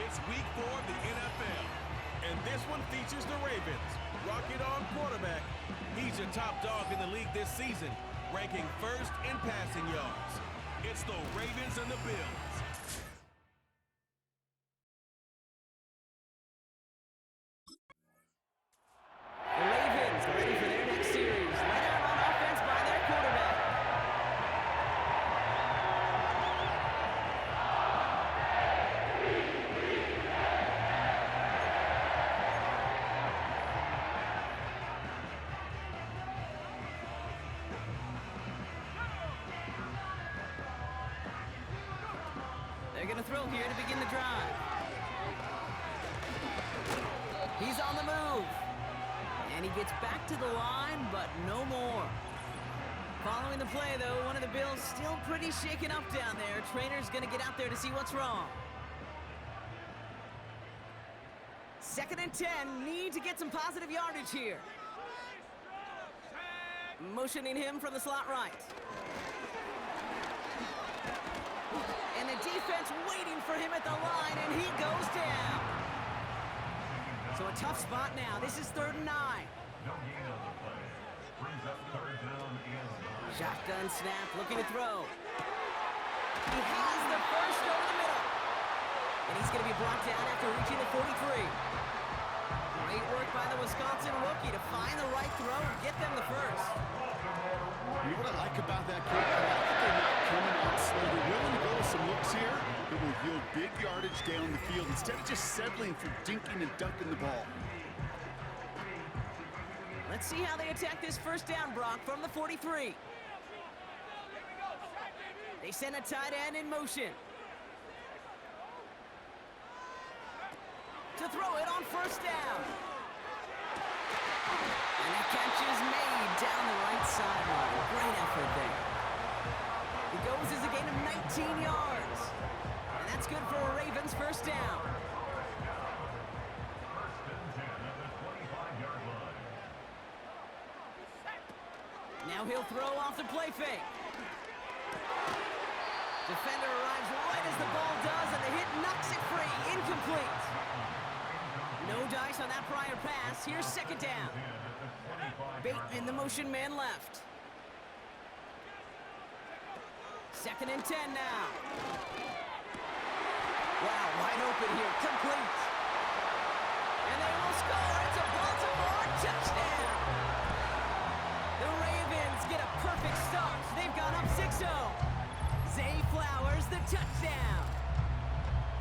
It's week 4 of the NFL. And this one features the Ravens. Rocket Arm quarterback. He's your top dog in the league this season, ranking first in passing yards. It's the Ravens and the Bills. The Ravens ready for their next series. Led out on offense by their quarterback. They're going to throw here to begin the drive. He's on the move. And he gets back to the line, but no more. Following the play, though, one of the Bills still pretty shaken up down there. Trainer's going to get out there to see what's wrong. 2nd and 10. Need to get some positive yardage here. Motioning him from the slot right. And the defense waiting for him at the line, and he goes down. So a tough spot now. This is 3rd and 9. No gain on the play. Brings up 3rd down and 9. Shotgun snap, looking to throw. He has the first over the middle. And he's going to be brought down after reaching the 43. Great work by the Wisconsin rookie to find the right throw and get them the first. You know what I like about that kid? I like that they're not coming out slow. They're willing to go with some looks here that will yield big yardage down the field instead of just settling for dinking and dunking the ball. Let's see how they attack this first down, Brock, from the 43. They send a tight end in motion. To throw it on first down. And that catch is made down the right sideline. Great effort there. It goes as a gain of 19 yards. And that's good for a Ravens first down. First and 10 at the 25-yard line. Now he'll throw off the play fake. Defender arrives right as the ball does, and the hit knocks it free. Incomplete. No dice on that prior pass. Here's 2nd down. Bateman, the motion man left. 2nd and 10 now. Wow, wide open here. Complete. And they will score. It's a Baltimore touchdown. The Ravens get a perfect start. They've gone up 6-0. Zay Flowers, the touchdown.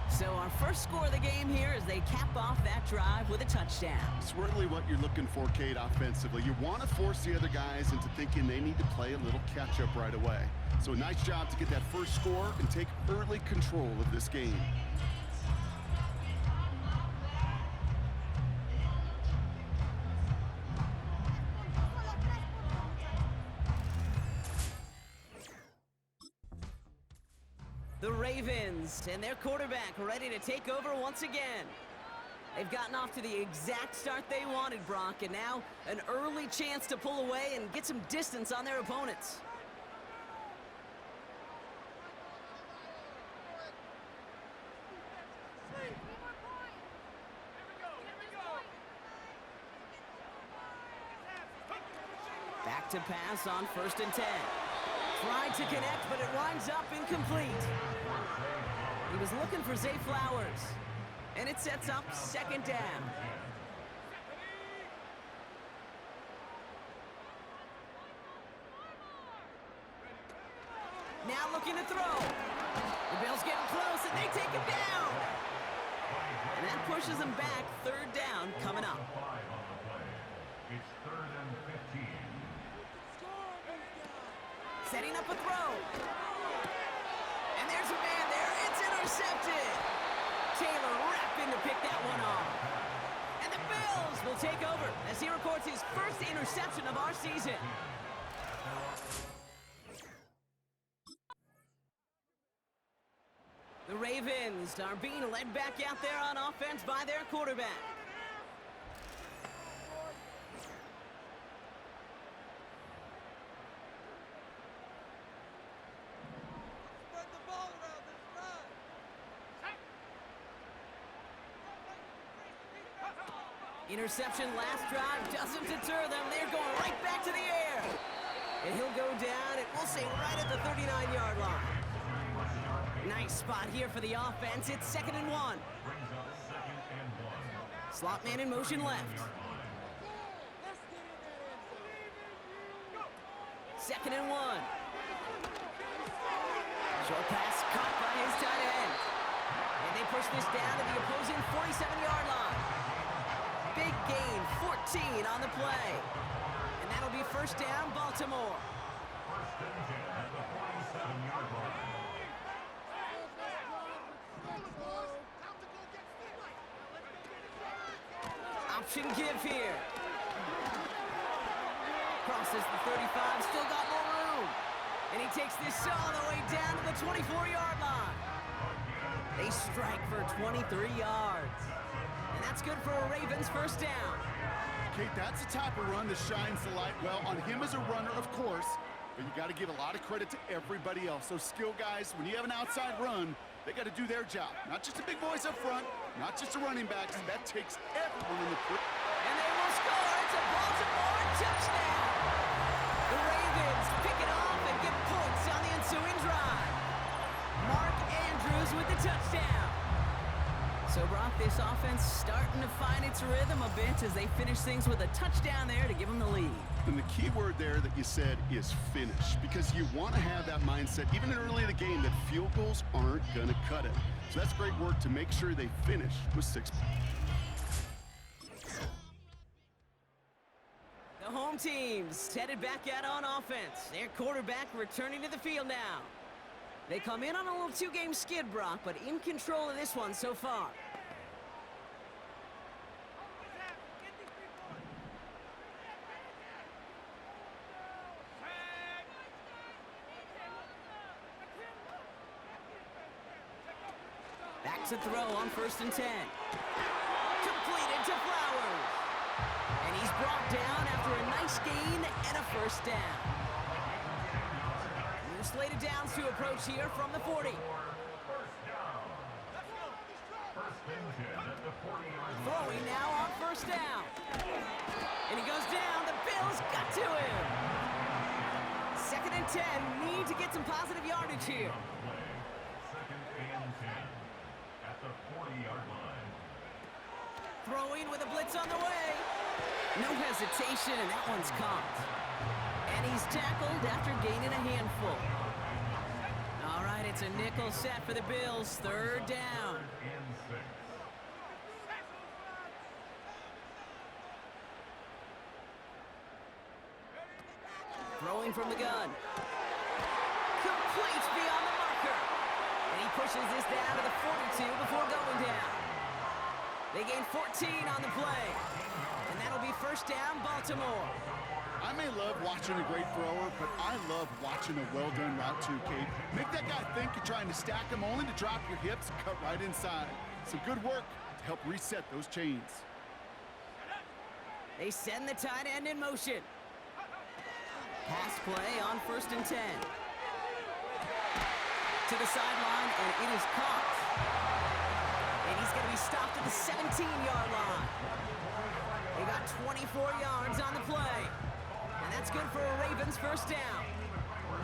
So our first score of the game here as they cap off that drive with a touchdown. It's really what you're looking for, Kate, offensively. You want to force the other guys into thinking they need to play a little catch-up right away. So a nice job to get that first score and take early control of this game. The Ravens and their quarterback ready to take over once again. They've gotten off to the exact start they wanted, Brock, and now an early chance to pull away and get some distance on their opponents. Back to pass on 1st and 10. Tried to connect, but it winds up incomplete. He was looking for Zay Flowers, and it sets up 2nd down. Now looking to throw. The Bills getting close, and they take him down. And that pushes them back. 3rd down coming up. 5 on the play. It's 3rd and 15. Setting up a throw. And there's a man there. It's intercepted. Taylor rapping to pick that one off. And the Bills will take over as he records his first interception of our season. The Ravens are being led back out there on offense by their quarterback. Interception last drive doesn't deter them. They're going right back to the air. And he'll go down, and we'll say right at the 39-yard line. Nice spot here for the offense. It's 2nd and 1. Slot man in motion left. 2nd and 1. Short pass caught by his tight end. And they push this down to the opposing 47-yard line. Big gain, 14 on the play. And that'll be 1st down, Baltimore. Option give here. Crosses the 35, still got more room. And he takes this all the way down to the 24-yard line. They strike for 23 yards. And that's good for a Ravens 1st down. Kate, that's the type of run that shines the light well on him as a runner, of course, but you got to give a lot of credit to everybody else. Those skill guys, when you have an outside run, they got to do their job. Not just the big boys up front, not just the running backs. That takes everyone in the field. And they will score. It's a Baltimore touchdown. The Ravens pick it off and get points on the ensuing drive. Mark Andrews with the touchdown. So, Brock, this offense starting to find its rhythm a bit as they finish things with a touchdown there to give them the lead. And the key word there that you said is finish, because you want to have that mindset, even early in the game, that field goals aren't going to cut it. So that's great work to make sure they finish with 6 points. The home team's headed back out on offense. Their quarterback returning to the field now. They come in on a little 2-game skid, Brock, but in control of this one so far. Back to throw on 1st and 10. Completed to Flowers. And he's brought down after a nice gain and a 1st down. New slated downs to approach here from the 40. Throwing now on 1st down. And he goes down. The Bills got to him. 2nd and 10. Need to get some positive yardage here. Throwing with a blitz on the way. No hesitation, and that one's caught. And he's tackled after gaining a handful. All right, it's a nickel set for the Bills. 3rd down. Throwing from the gun. Complete beyond the marker. And he pushes this down to the 42 before going down. They gain 14 on the play. And that'll be 1st down, Baltimore. I may love watching a great thrower, but I love watching a well-done route too, Kate. Make that guy think you're trying to stack him only to drop your hips and cut right inside. Some good work to help reset those chains. They send the tight end in motion. Pass play on 1st and 10. To the sideline, and it is caught. And he's going to be stopped at the 17-yard line. They got 24 yards on the play. And that's good for a Ravens 1st down.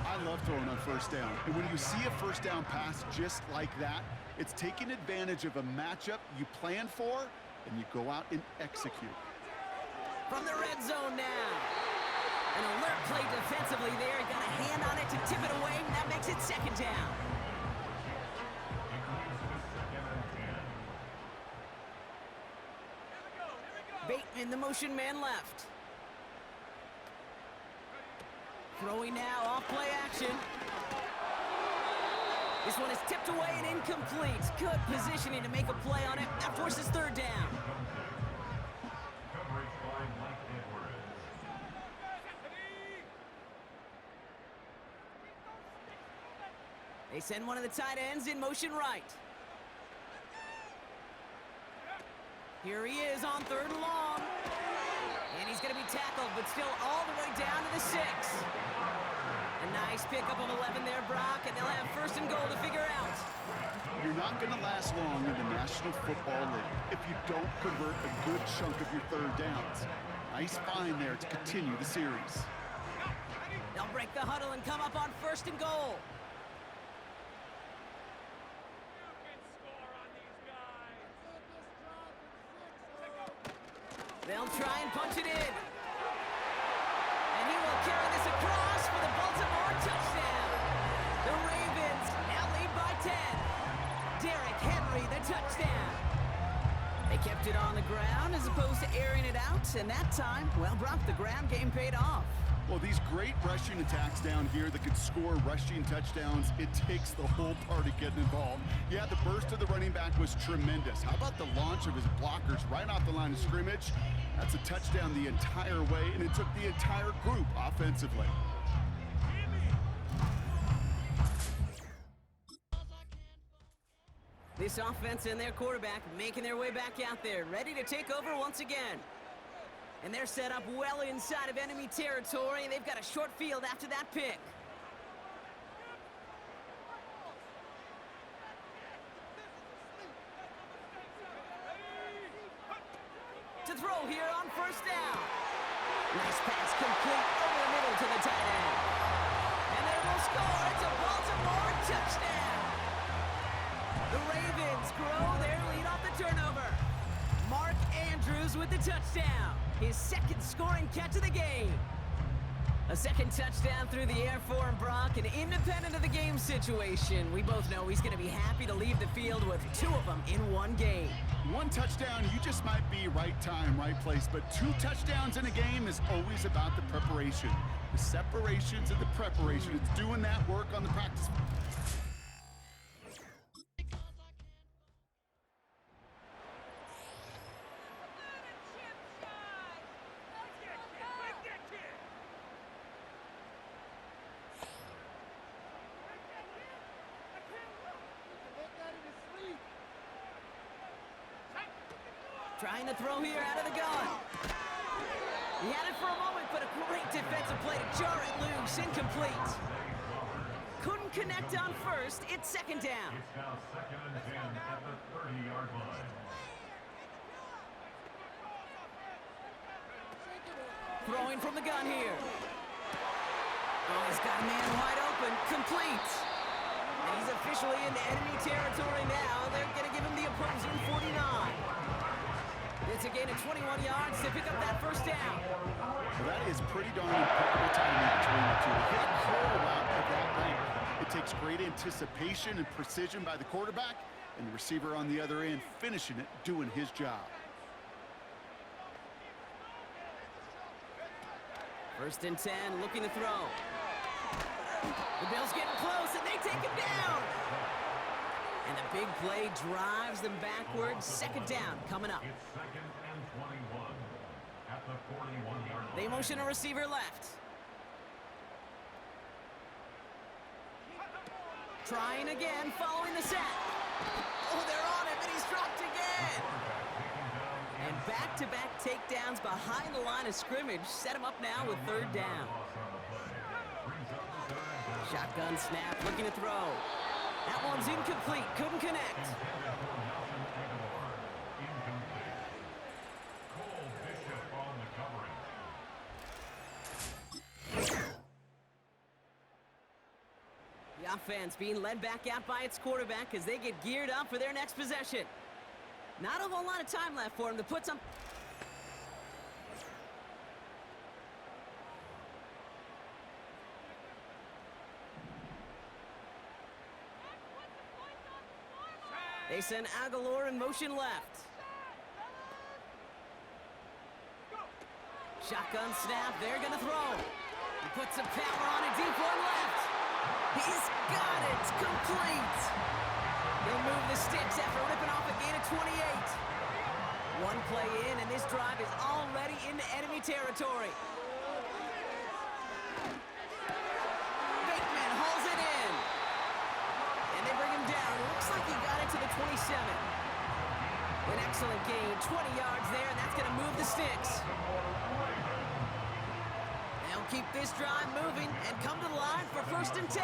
I love throwing on 1st down. And when you see a 1st down pass just like that, it's taking advantage of a matchup you plan for, and you go out and execute. From the red zone now. An alert play defensively there. Got a hand on it to tip it away, and that makes it 2nd down. Bateman, the motion man left. Throwing now, off play action. This one is tipped away and incomplete. Good positioning to make a play on it. That forces 3rd down. They send one of the tight ends in motion right. Here he is on 3rd and long. And he's going to be tackled, but still all the way down to the 6. A nice pickup of 11 there, Brock, and they'll have 1st and goal to figure out. You're not going to last long in the National Football League if you don't convert a good chunk of your third downs. Nice find there to continue the series. They'll break the huddle and come up on 1st and goal. They'll try and punch it in. And he will carry this across for the Baltimore touchdown. The Ravens now lead by 10. Derrick Henry, the touchdown. They kept it on the ground as opposed to airing it out, and that time, well, Brock, the ground game paid off. Well, these great rushing attacks down here that could score rushing touchdowns, it takes the whole party getting involved. Yeah, the burst of the running back was tremendous. How about the launch of his blockers right off the line of scrimmage? That's a touchdown the entire way, and it took the entire group offensively. This offense and their quarterback making their way back out there, ready to take over once again. And they're set up well inside of enemy territory. They've got a short field after that pick. To throw here on 1st down. Nice pass complete over the middle to the tight end. And they will score. It's a Baltimore touchdown. The Ravens grow their lead off the turnover. Mark Andrews with the touchdown. His 2nd scoring catch of the game. A 2nd touchdown through the air for him, Brock, and independent of the game situation, we both know he's going to be happy to leave the field with 2 of them in one game. 1 touchdown, you just might be right time, right place, but 2 touchdowns in a game is always about the preparation. The separations and the preparation. It's doing that work on the practice field. Trying to throw here out of the gun. He had it for a moment, but a great defensive play to jar it loose. Incomplete. Couldn't connect on 1st. It's 2nd down. It's now 2nd and 10 at the 30-yard line. Throwing from the gun here. Oh, he's got a man wide open. Complete. And he's officially into enemy territory now. They're going to give him the opposing 49. It's a gain of 21 yards to pick up that 1st down. Well, that is pretty darn impeccable timing between the two. To hit a curl route of that length, it takes great anticipation and precision by the quarterback, and the receiver on the other end finishing it, doing his job. 1st and 10, looking to throw. The Bills getting close, and they take him down. And the big play drives them backwards. 2nd down coming up. It's 2nd and 21 at the 41-yard line. They motion a receiver left. Trying again, following the sack. Oh, they're on him, and he's dropped again. And back-to-back takedowns behind the line of scrimmage set him up now with 3rd down. Shotgun snap, looking to throw. That one's incomplete, couldn't connect. The offense being led back out by its quarterback as they get geared up for their next possession. Not a whole lot of time left for him to put some... They send Aguilar in motion left. Shotgun snap, they're gonna throw. He puts some power on it, deep one left. He's got it, complete. He'll move the sticks after ripping off a gain of 28. One play in, and this drive is already into enemy territory. Bateman hauls it in. And they bring him down. Looks like he got it to the 27. An excellent gain, 20 yards there, and that's going to move the sticks. They'll keep this drive moving and come to the line for 1st and 10.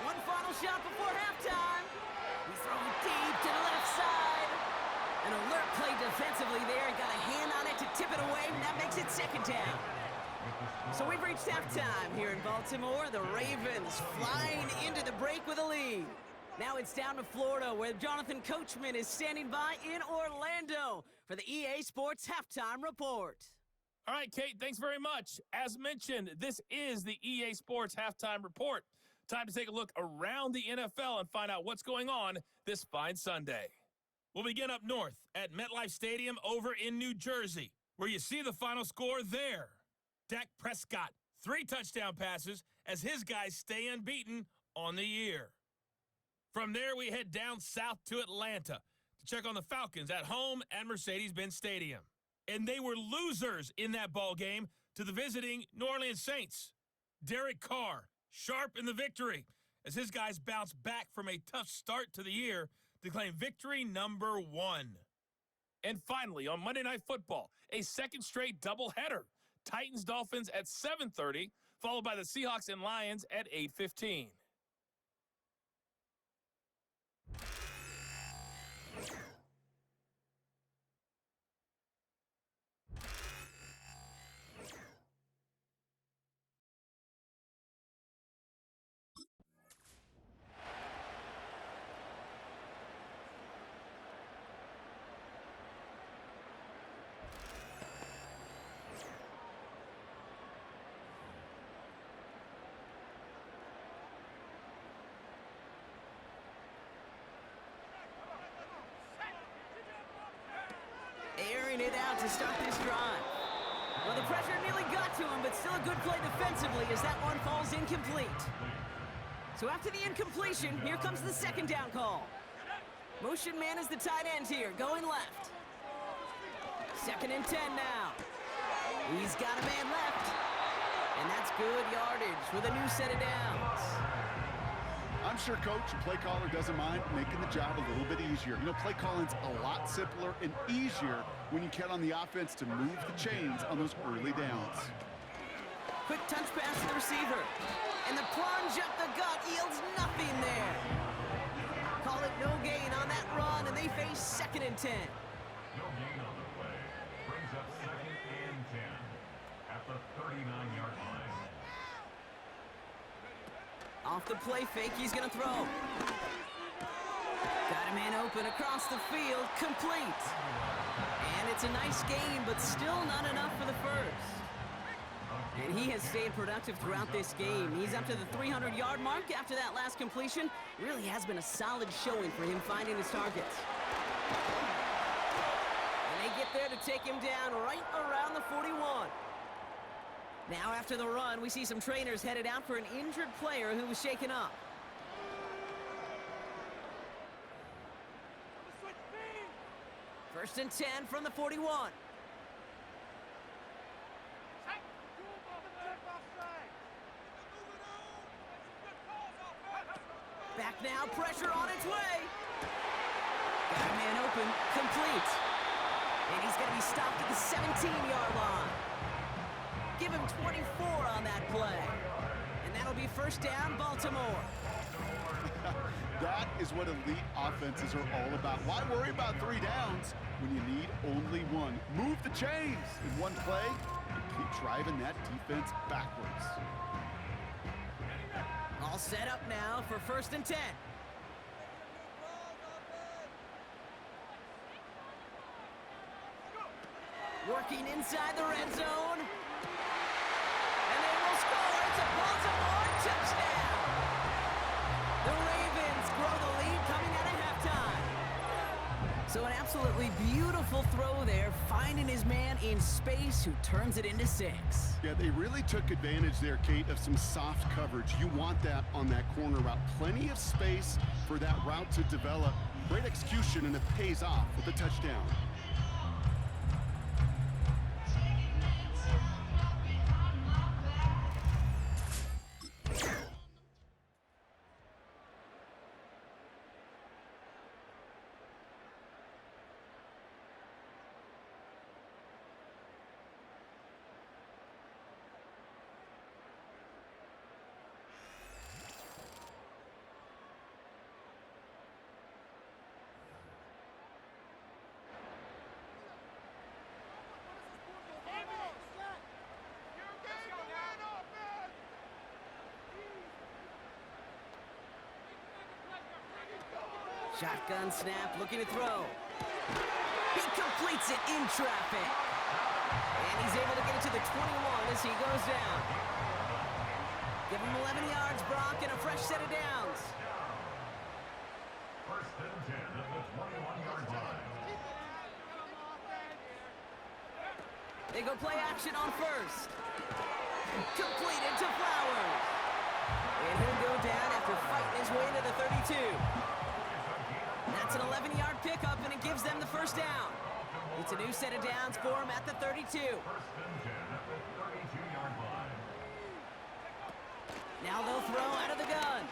One final shot before halftime. it away, and that makes it second down. So we've reached halftime here in Baltimore. The Ravens flying into the break with a lead. Now it's down to Florida, where Jonathan Coachman is standing by in Orlando for the EA Sports Halftime Report. All right, Kate, thanks very much. As mentioned, this is the EA Sports Halftime Report. Time to take a look around the NFL and find out what's going on this fine Sunday. We'll begin up north at MetLife Stadium over in New Jersey, where you see the final score there. Dak Prescott, 3 touchdown passes as his guys stay unbeaten on the year. From there, we head down south to Atlanta to check on the Falcons at home at Mercedes-Benz Stadium. And they were losers in that ball game to the visiting New Orleans Saints. Derek Carr, sharp in the victory as his guys bounce back from a tough start to the year to claim victory number 1. And finally, on Monday Night Football, a second straight doubleheader. Titans-Dolphins at 7:30, followed by the Seahawks and Lions at 8:15. Airing it out to start this drive. Well, the pressure nearly got to him, but still a good play defensively as that one falls incomplete. So after the incompletion, here comes the second down call. Motion man is the tight end here, going left. 2nd and 10 now. He's got a man left. And that's good yardage with a new set of downs. I'm sure coach and play caller doesn't mind making the job a little bit easier. You know, play calling's a lot simpler and easier when you count on the offense to move the chains on those early downs. Quick touch pass to the receiver. And the plunge up the gut yields nothing there. Call it no gain on that run, and they face 2nd and 10. No gain on the play. Brings up 2nd and 10 at the 39-yard line. Off the play fake, he's going to throw. Got a man open across the field, complete. And it's a nice gain, but still not enough for the first. And he has stayed productive throughout this game. He's up to the 300-yard mark after that last completion. Really has been a solid showing for him finding his targets. And they get there to take him down right around the 41. Now after the run, we see some trainers headed out for an injured player who was shaken up. First and 10 from the 41. Back now, pressure on its way. Got a man open, complete. And he's going to be stopped at the 17-yard line. Give him 24 on that play. And that'll be first down, Baltimore. That is what elite offenses are all about. Why worry about 3 downs when you need only 1? Move the chains in one play and keep driving that defense backwards. All set up now for first and 10. Working inside the red zone. And they will score. It's a Baltimore touchdown. The Ravens grow the lead coming out of halftime. So an absolutely beautiful throw there, finding his man in space who turns it into 6. Yeah, they really took advantage there, Kate, of some soft coverage. You want that on that corner route. Plenty of space for that route to develop. Great execution, and it pays off with a touchdown. Shotgun snap, looking to throw. He completes it in traffic. And he's able to get it to the 21 as he goes down. Give him 11 yards, Brock, and a fresh set of downs. First and 10 at the 21-yard line. They go play action on first. Completed to Flowers. And he'll go down after fighting his way to the 32. That's an 11-yard pickup, and it gives them the first down. It's a new set of downs for him at the 32. First and 10 at the 32-yard line. Now they'll throw out of the gun.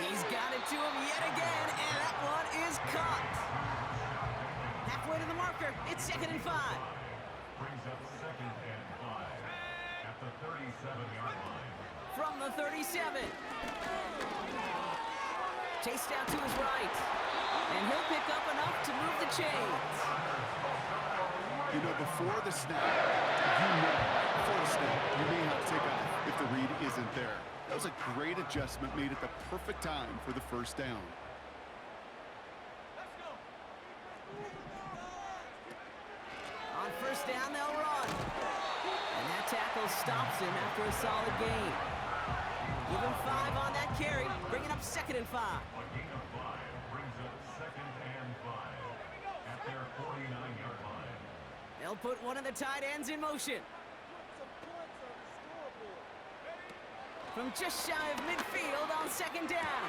He's got it to him yet again, and that one is caught. Halfway to the marker, it's 2nd and 5. Brings up 2nd and 5 at the 37-yard line. From the 37. Chased out to his right. And he'll pick up enough to move the chains. You know, before the snap, you may have to take off if the read isn't there. That was a great adjustment made at the perfect time for the first down. On first down, they'll run. And that tackle stops him after a solid gain. Give him 5 on that carry, bringing up 2nd and 5. A gain of 5 brings up 2nd and 5 at their 49-yard line. They'll put one of the tight ends in motion. From just shy of midfield on 2nd down.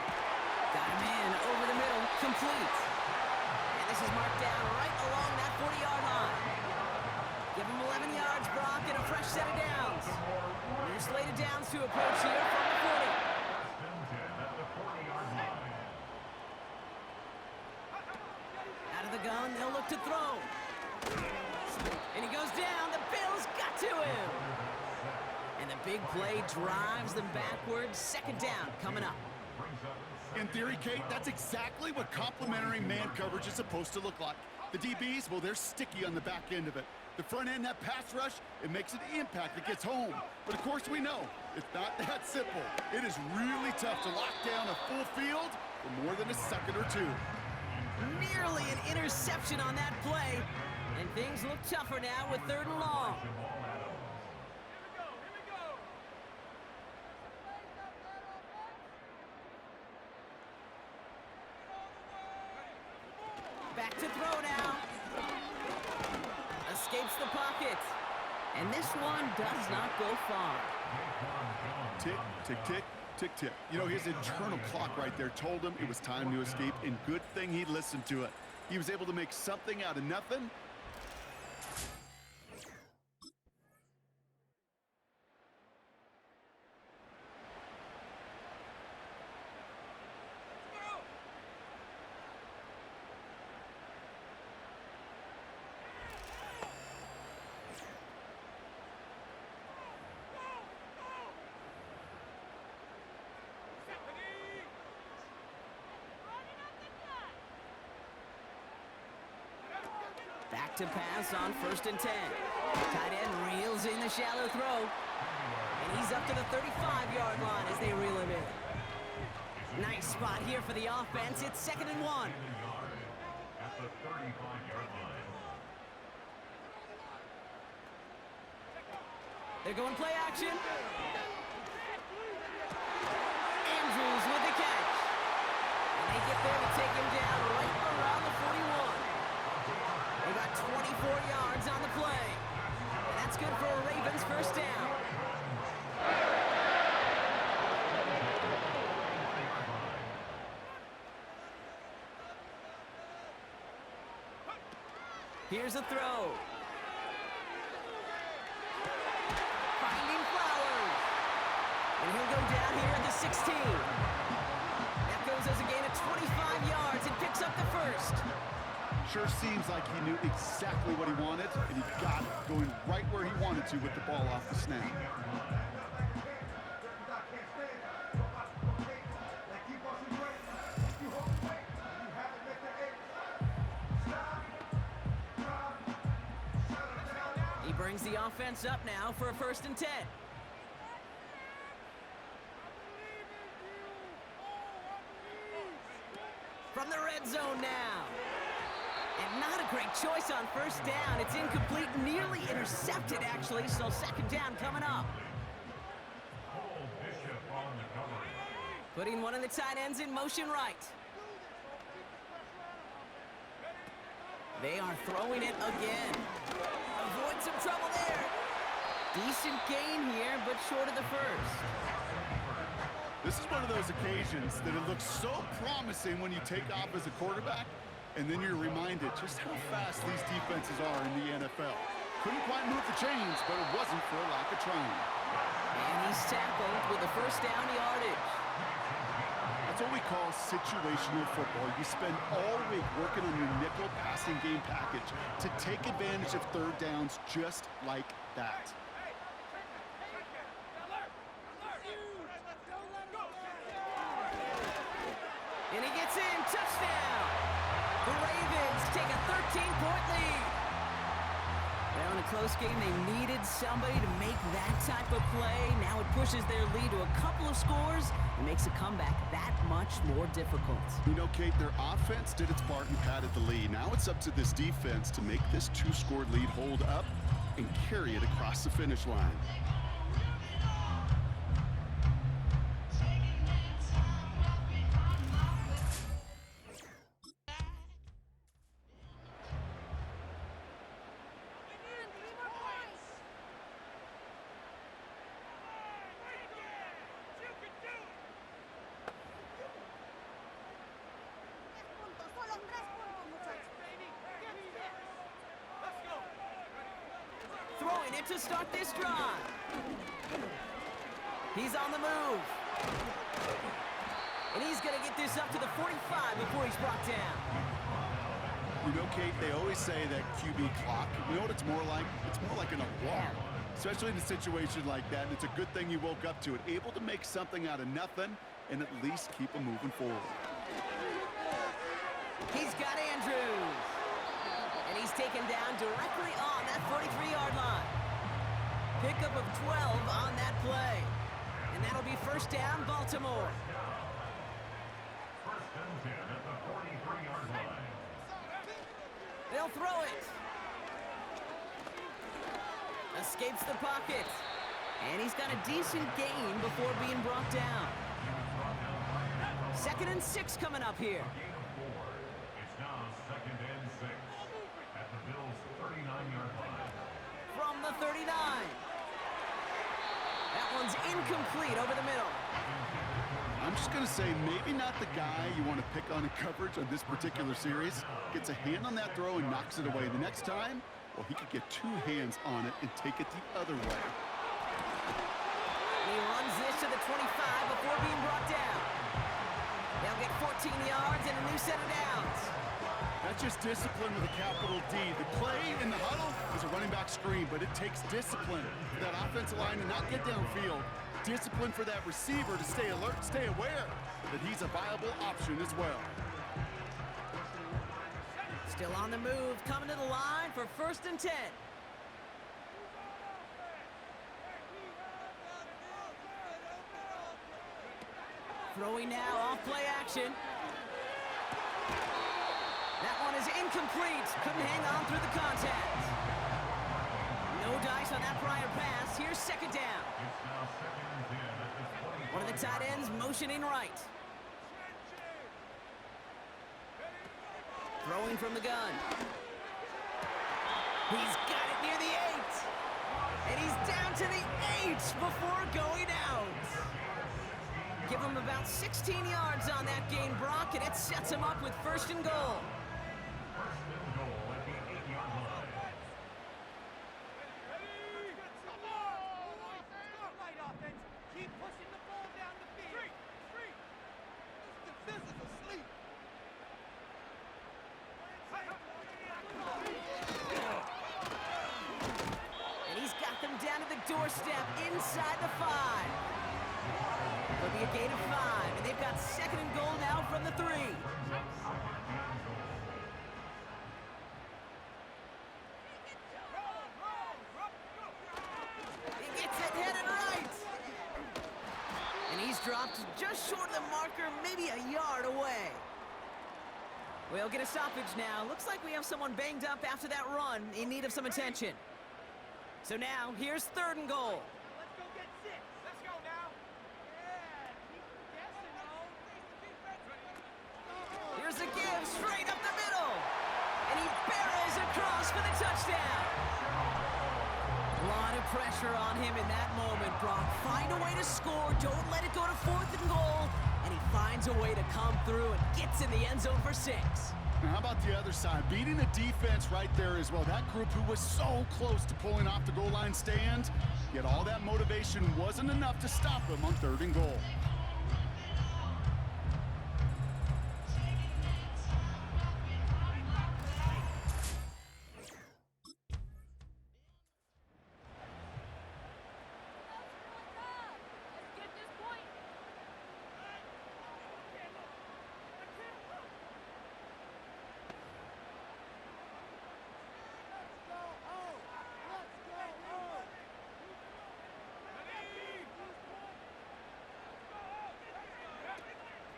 Got him in over the middle, complete. And this is marked down right along that 40-yard line. Give him 11 yards, Brock, and a fresh set of downs. They're slated downs to approach here from the 40. First and 10 at the 40-yard line. Out of the gun, they'll look to throw. And he goes down. The Bills got to him. And the big play drives them backwards. 2nd down coming up. In theory, Kate, that's exactly what complementary man coverage is supposed to look like. The DBs, well, they're sticky on the back end of it. The front end, that pass rush, it makes an impact. It gets home. But of course we know, it's not that simple. It is really tough to lock down a full field for more than a second or two. Nearly an interception on that play. And things look tougher now with 3rd and long. Back to throw now. Escapes the pocket. And this one does not go far. Tick, tick, tick, tick, tick. You know, his internal clock right there told him it was time to escape, and good thing he listened to it. He was able to make something out of nothing. Back to pass on 1st and 10. Tight end reels in the shallow throw. And he's up to the 35-yard line as they reel him in. Nice spot here for the offense. It's 2nd and 1. At the 35-yard line. They're going play action. Andrews with the catch. And they get there to take him down right around the 41. They got 24 yards on the play. And that's good for a Ravens first down. Here's a throw. Finding Flowers. And he'll go down here at the 16. That goes as a gain of 25 yards and picks up the first. Sure seems like he knew exactly what he wanted, and he got it, going right where he wanted to with the ball off the snap. He brings the offense up now for a 1st and 10. From the red zone now. And not a great choice on first down. It's incomplete, nearly intercepted, actually, so second down coming up. Putting one of the tight ends in motion right. They are throwing it again. Avoid some trouble there. Decent gain here, but short of the first. This is one of those occasions that it looks so promising when you take off as a quarterback, and then you're reminded just how fast these defenses are in the NFL. Couldn't quite move the chains, but it wasn't for a lack of trying. And he's tackled with the first down yardage. That's what we call situational football. You spend all week working on your nickel passing game package to take advantage of third downs just like that. And he gets in, touchdown! The Ravens take a 13-point lead. Well, in a close game, they needed somebody to make that type of play. Now it pushes their lead to a couple of scores and makes a comeback that much more difficult. You know, Kate, their offense did its part and padded the lead. Now it's up to this defense to make this two-score lead hold up and carry it across the finish line. Throwing it to start this drive. He's on the move. And he's going to get this up to the 45 before he's brought down. You know, Kate, they always say that QB clock, you know what it's more like? It's more like an alarm, especially in a situation like that. And it's a good thing you woke up to it, able to make something out of nothing and at least keep them moving forward. He's got Andrews. And he's taken down directly on that 43-yard line. Pickup of 12 on that play. And that'll be first down, Baltimore. First and 10 at the 43-yard line. They'll throw it. Escapes the pocket. And he's got a decent gain before being brought down. 2nd and 6 coming up here. It's now 2nd and 6 at the Bills' 39-yard line. From the 39. That one's incomplete over the middle. I'm just going to say maybe not the guy you want to pick on in coverage on this particular series. Gets a hand on that throw and knocks it away. The next time, well, he could get 2 hands on it and take it the other way. He runs this to the 25 before being brought down. They'll get 14 yards and a new set of downs. That's just discipline with a capital D. The play in the huddle is a running back screen, but it takes discipline for that offensive line to not get downfield. Discipline for that receiver to stay alert, stay aware that he's a viable option as well. Still on the move, coming to the line for 1st and 10. Throwing now, off play action. That one is incomplete. Couldn't hang on through the contact. No dice on that prior pass. Here's 2nd down. It's now 2nd and 10 at the 45. One of the tight ends motioning right. Throwing from the gun. He's got it near the 8. And he's down to the 8 before going out. Give him about 16 yards on that gain, Brock, and it sets him up with 1st and goal. First and goal at the 8-yard line. Keep pushing the ball down the field. This is asleep. And he's got them down to the doorstep inside the 5. It'll be a gain of 5, and they've got 2nd and goal now from the 3. He gets it headed right. And he's dropped just short of the marker, maybe a yard away. We'll get a stoppage now. Looks like we have someone banged up after that run in need of some attention. So now, here's 3rd and goal. Let's go get 6. Let's go now. Yeah, keep guessing, Here's the give, straight up the middle. And he barrels across for the touchdown. A lot of pressure on him in that moment, Brock. Find a way to score. Don't let it go to 4th and goal. And he finds a way to come through and gets in the end zone for 6. Now, how about the other side? Beating the defense right there as well. That group who was so close to pulling off the goal line stand, yet all that motivation wasn't enough to stop them on 3rd and goal.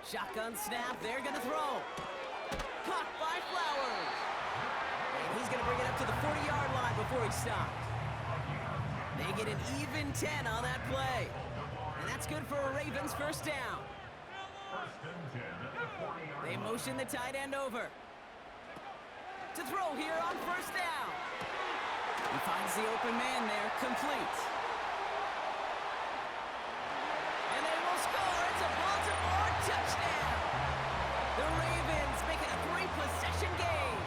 Shotgun snap, they're gonna throw. Caught by Flowers. And he's gonna bring it up to the 40-yard line before he stopped. They get an even 10 on that play. And that's good for a Ravens 1st down. They motion the tight end over. To throw here on 1st down. He finds the open man there, complete. And they will score. It's a Baltimore touchdown. The Ravens make it a 3-possession game.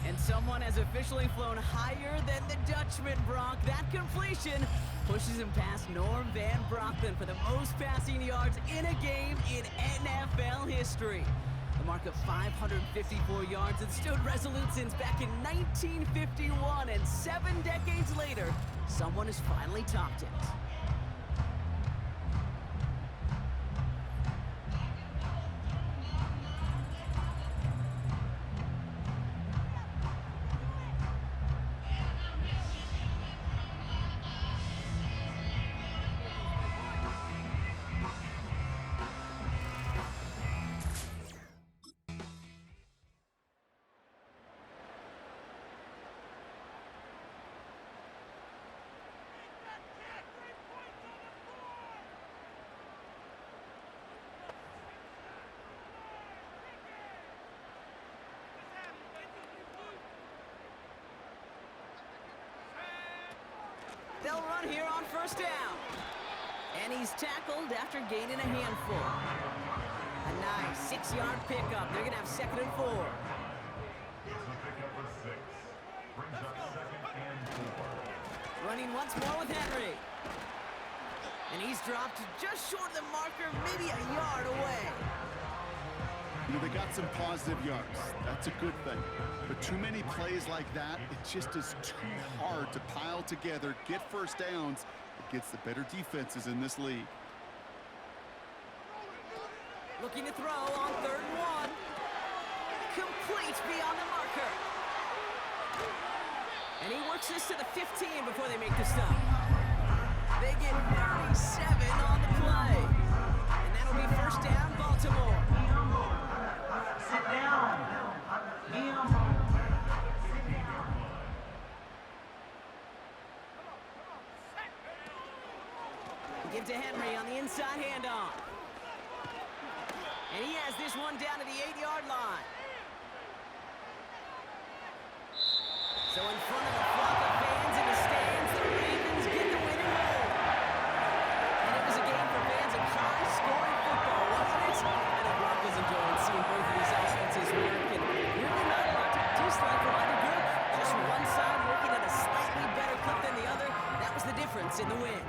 And someone has officially flown higher than the Dutchman, Brock. That completion pushes him past Norm Van Brocklin for the most passing yards in a game in NFL history. The mark of 554 yards had stood resolute since back in 1951, and 7 decades later, someone has finally topped it. They'll run here on 1st down. And he's tackled after gaining a handful. A nice 6-yard pickup. They're going to have 2nd and 4. Running once more with Henry. And he's dropped just short of the marker, maybe a yard away. You know, they got some positive yards. That's a good thing. But too many plays like that, it just is too hard to pile together, get 1st downs against the better defenses in this league. Looking to throw on 3rd and 1. Complete beyond the marker. And he works this to the 15 before they make the stop. They get 37 on the play. And that'll be 1st down, Baltimore. Sit down. Give to Henry on the inside handoff. And he has this one down to the 8-yard line. So in front of a flock of fans in the stands, the Ravens get the win and roll. And it was a game for fans of high-scoring football, wasn't it? I know Brock was enjoying seeing both of these offenses work, and really not a lot to dislike from either group. Just one side working at a slightly better clip than the other. That was the difference in the win.